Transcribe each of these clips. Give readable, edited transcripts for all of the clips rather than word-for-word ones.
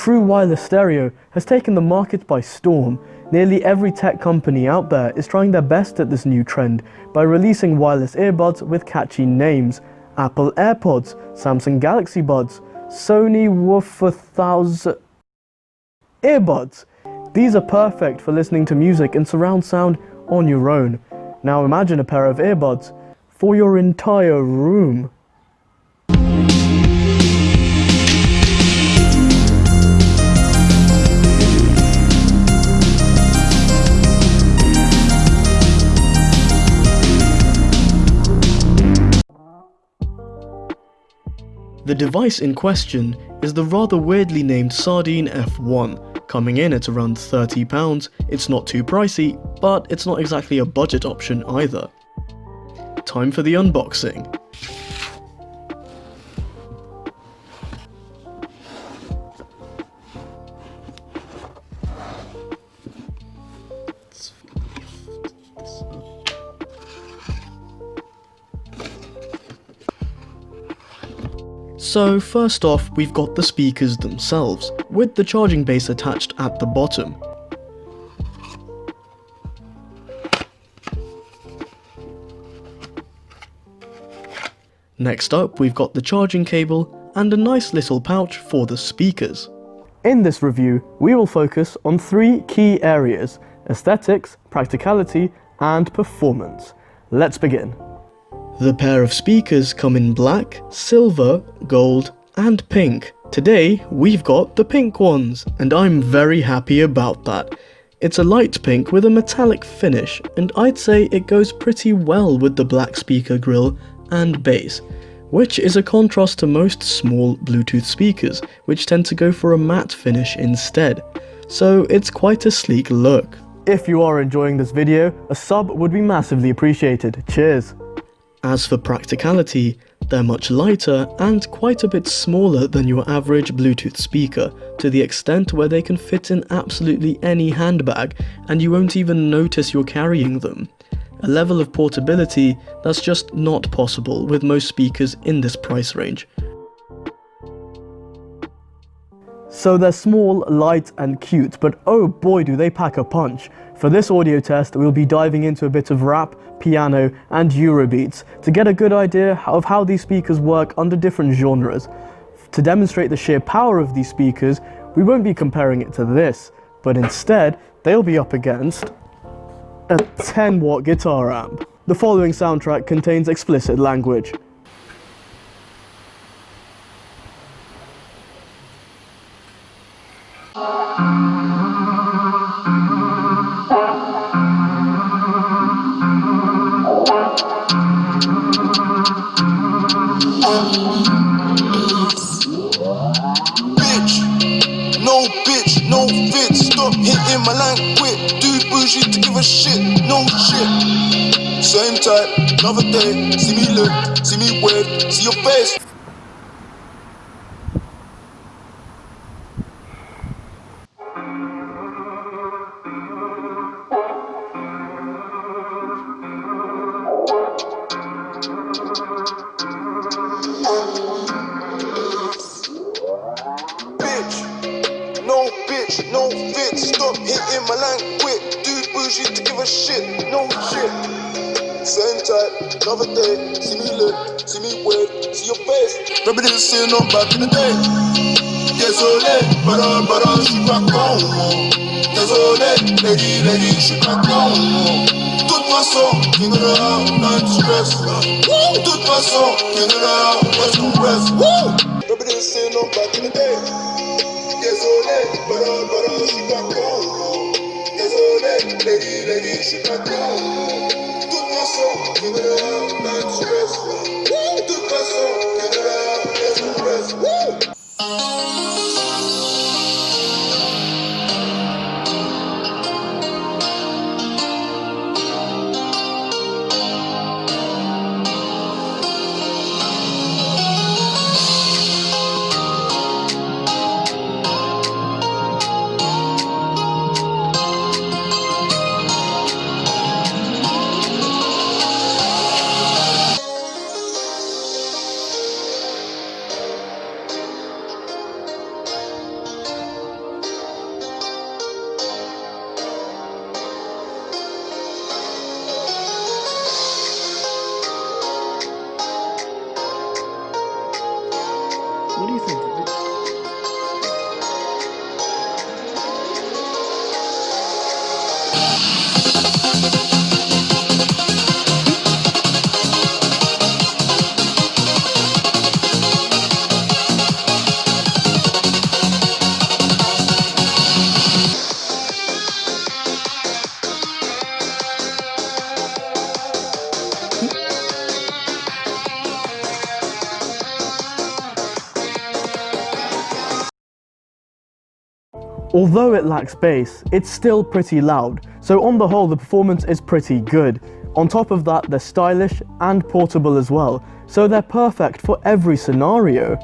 true wireless stereo has taken the market by storm. Nearly every tech company out there is trying their best at this new trend by releasing wireless earbuds with catchy names. Apple AirPods, Samsung Galaxy Buds, Sony Woofer 1000 earbuds. These are perfect for listening to music and surround sound on your own. Now imagine a pair of earbuds for your entire room. The device in question is the rather weirdly named Sardine F1, coming in at around £30. It's not too pricey, but it's not exactly a budget option either. Time for the unboxing. So first off, we've got the speakers themselves, with the charging base attached at the bottom. Next up, we've got the charging cable and a nice little pouch for the speakers. In this review, we will focus on three key areas: aesthetics, practicality, and performance. Let's begin. The pair of speakers come in black, silver, gold, and pink. Today, we've got the pink ones, and I'm very happy about that. It's a light pink with a metallic finish, and I'd say it goes pretty well with the black speaker grille and base, which is a contrast to most small Bluetooth speakers, which tend to go for a matte finish instead. So it's quite a sleek look. If you are enjoying this video, a sub would be massively appreciated. Cheers! As for practicality, they're much lighter and quite a bit smaller than your average Bluetooth speaker, to the extent where they can fit in absolutely any handbag and you won't even notice you're carrying them. A level of portability that's just not possible with most speakers in this price range. So they're small, light and cute, but oh boy do they pack a punch. For this audio test, we'll be diving into a bit of rap, piano and Eurobeats to get a good idea of how these speakers work under different genres. To demonstrate the sheer power of these speakers, we won't be comparing it to this, but instead they'll be up against a 10-watt guitar amp. The following soundtrack contains explicit language. Bitch, no fit, stop hitting my language. Too bougie to give a shit, no shit. Same type, another day. See me look, see me wave, see your face. No fit, stop hitting my language. Dude bougie to give a shit, no shit. Same type, another day. See me look, see me wave, see your face. Reminiscing on back in the day. Désolé, bara, je suis pas con. Désolé, lady, je suis pas con. De toute façon, king of the house, not stress. De toute façon, king of the house, west to west. Reminiscing on back in the day. Désolé, bara, je suis pas con. Désolé, lady, je suis pas con. De toute façon, king of the house, not stress. De toute façon, king of the house, west to west. Although it lacks bass, it's still pretty loud, so on the whole the performance is pretty good. On top of that, they're stylish and portable as well, so they're perfect for every scenario.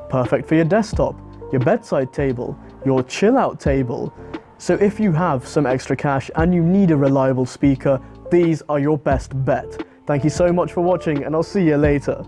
Perfect for your desktop, your bedside table, your chill out table. So if you have some extra cash and you need a reliable speaker, these are your best bet. Thank you so much for watching, and I'll see you later.